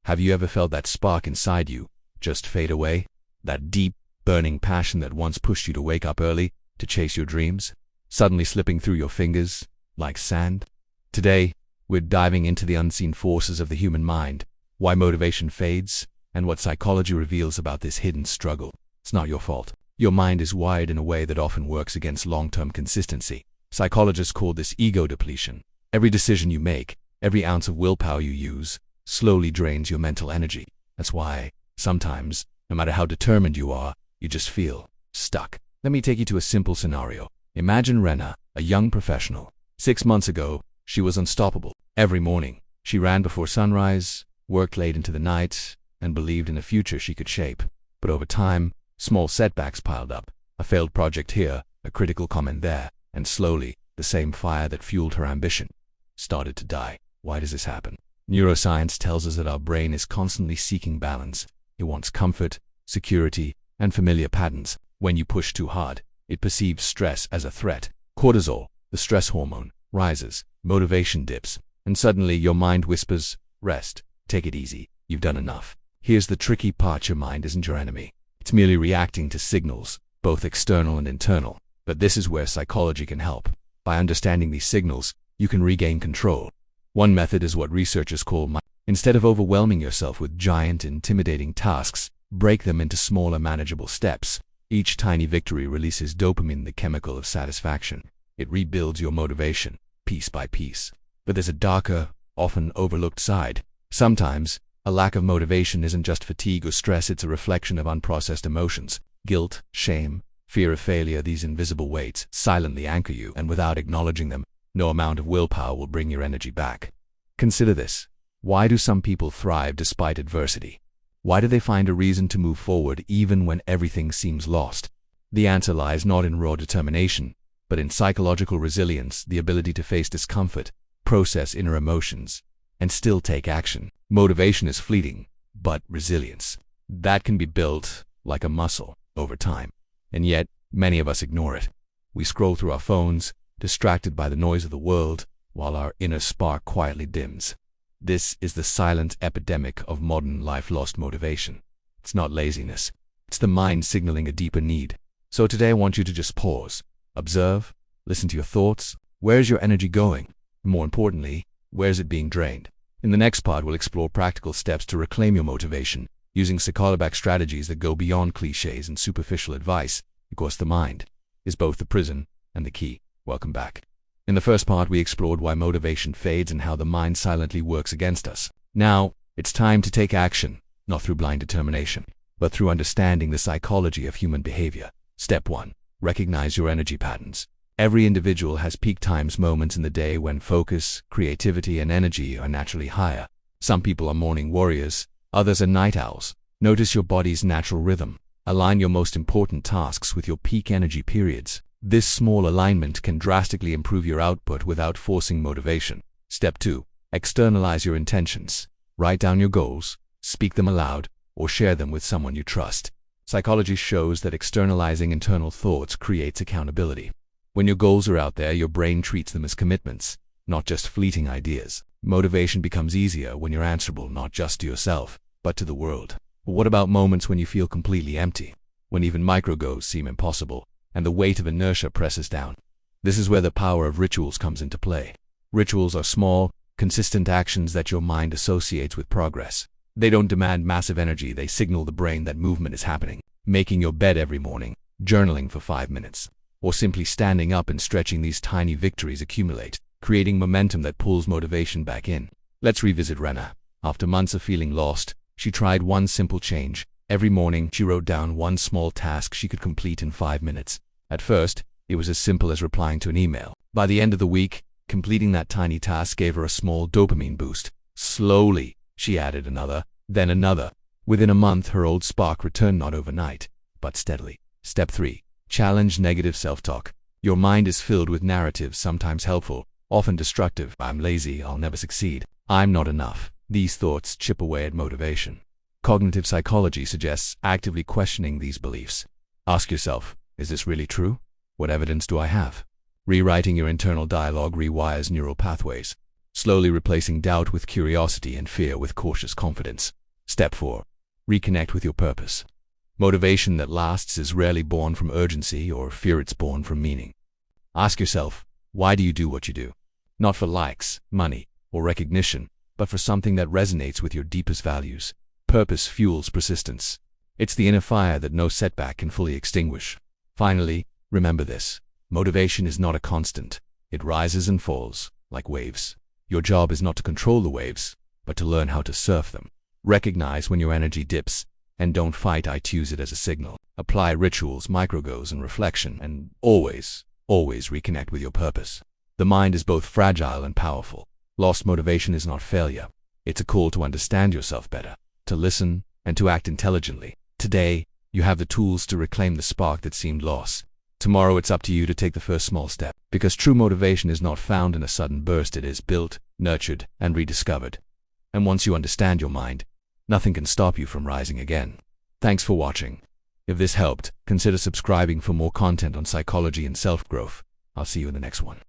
Have you ever felt that spark inside you just fade away? That deep, burning passion that once pushed you to wake up early to chase your dreams, suddenly slipping through your fingers like sand? Today, we're diving into the unseen forces of the human mind, why motivation fades, and what psychology reveals about this hidden struggle. It's not your fault. Your mind is wired in a way that often works against long-term consistency. Psychologists call this ego depletion. Every decision you make, every ounce of willpower you use, slowly drains your mental energy. That's why, sometimes, no matter how determined you are, you just feel stuck. Let me take you to a simple scenario. Imagine Rena, a young professional. 6 months ago, she was unstoppable. Every morning, she ran before sunrise, worked late into the night, and believed in a future she could shape. But over time, small setbacks piled up. A failed project here, a critical comment there, and slowly, the same fire that fueled her ambition started to die. Why does this happen? Neuroscience tells us that our brain is constantly seeking balance. It wants comfort, security, and familiar patterns. When you push too hard, it perceives stress as a threat. Cortisol, the stress hormone, rises, motivation dips, and suddenly your mind whispers, "Rest, take it easy, you've done enough." Here's the tricky part: your mind isn't your enemy. It's merely reacting to signals, both external and internal. But this is where psychology can help. By understanding these signals, you can regain control. One method is what researchers call instead of overwhelming yourself with giant, intimidating tasks, break them into smaller, manageable steps. Each tiny victory releases dopamine, the chemical of satisfaction. It rebuilds your motivation, piece by piece. But there's a darker, often overlooked side. Sometimes, a lack of motivation isn't just fatigue or stress, it's a reflection of unprocessed emotions. Guilt, shame, fear of failure, these invisible weights silently anchor you, and without acknowledging them, no amount of willpower will bring your energy back. Consider this. Why do some people thrive despite adversity? Why do they find a reason to move forward even when everything seems lost? The answer lies not in raw determination, but in psychological resilience, the ability to face discomfort, process inner emotions, and still take action. Motivation is fleeting, but resilience, that can be built like a muscle over time. And yet, many of us ignore it. We scroll through our phones, distracted by the noise of the world, while our inner spark quietly dims. This is the silent epidemic of modern life: lost motivation. It's not laziness. It's the mind signaling a deeper need. So today I want you to just pause, observe, listen to your thoughts. Where's your energy going? More importantly, where's it being drained? In the next part, we'll explore practical steps to reclaim your motivation, using psychological strategies that go beyond cliches and superficial advice, because the mind is both the prison and the key. Welcome back. In the first part, we explored why motivation fades and how the mind silently works against us. Now, it's time to take action, not through blind determination, but through understanding the psychology of human behavior. Step 1. Recognize your energy patterns. Every individual has peak times, moments in the day when focus, creativity, and energy are naturally higher. Some people are morning warriors, others are night owls. Notice your body's natural rhythm. Align your most important tasks with your peak energy periods. This small alignment can drastically improve your output without forcing motivation. Step 2. Externalize your intentions. Write down your goals, speak them aloud, or share them with someone you trust. Psychology shows that externalizing internal thoughts creates accountability. When your goals are out there, your brain treats them as commitments, not just fleeting ideas. Motivation becomes easier when you're answerable not just to yourself, but to the world. But what about moments when you feel completely empty? When even micro goals seem impossible, and the weight of inertia presses down? This is where the power of rituals comes into play. Rituals are small, consistent actions that your mind associates with progress. They don't demand massive energy, they signal the brain that movement is happening. Making your bed every morning, journaling for 5 minutes, or simply standing up and stretching, these tiny victories accumulate, creating momentum that pulls motivation back in. Let's revisit Rena. After months of feeling lost, she tried one simple change. Every morning, she wrote down one small task she could complete in 5 minutes. At first, it was as simple as replying to an email. By the end of the week, completing that tiny task gave her a small dopamine boost. Slowly, she added another, then another. Within a month, her old spark returned, not overnight, but steadily. Step 3. Challenge negative self-talk. Your mind is filled with narratives, sometimes helpful, often destructive. I'm lazy, I'll never succeed, I'm not enough. These thoughts chip away at motivation. Cognitive psychology suggests actively questioning these beliefs. Ask yourself, is this really true? What evidence do I have? Rewriting your internal dialogue rewires neural pathways. slowly replacing doubt with curiosity and fear with cautious confidence. Step 4. Reconnect with your purpose. Motivation that lasts is rarely born from urgency or fear, it's born from meaning. Ask yourself, why do you do what you do? Not for likes, money, or recognition, but for something that resonates with your deepest values. Purpose fuels persistence. It's the inner fire that no setback can fully extinguish. Finally, remember this. Motivation is not a constant. It rises and falls, like waves. Your job is not to control the waves, but to learn how to surf them. Recognize when your energy dips, and don't fight it, use it as a signal. Apply rituals, microgoals, and reflection, and always reconnect with your purpose. The mind is both fragile and powerful. Lost motivation is not failure. It's a call to understand yourself better, to listen, and to act intelligently. Today, you have the tools to reclaim the spark that seemed lost. Tomorrow, it's up to you to take the first small step, because true motivation is not found in a sudden burst. It is built, nurtured, and rediscovered. And once you understand your mind, nothing can stop you from rising again. Thanks for watching. If this helped, consider subscribing for more content on psychology and self-growth. I'll see you in the next one.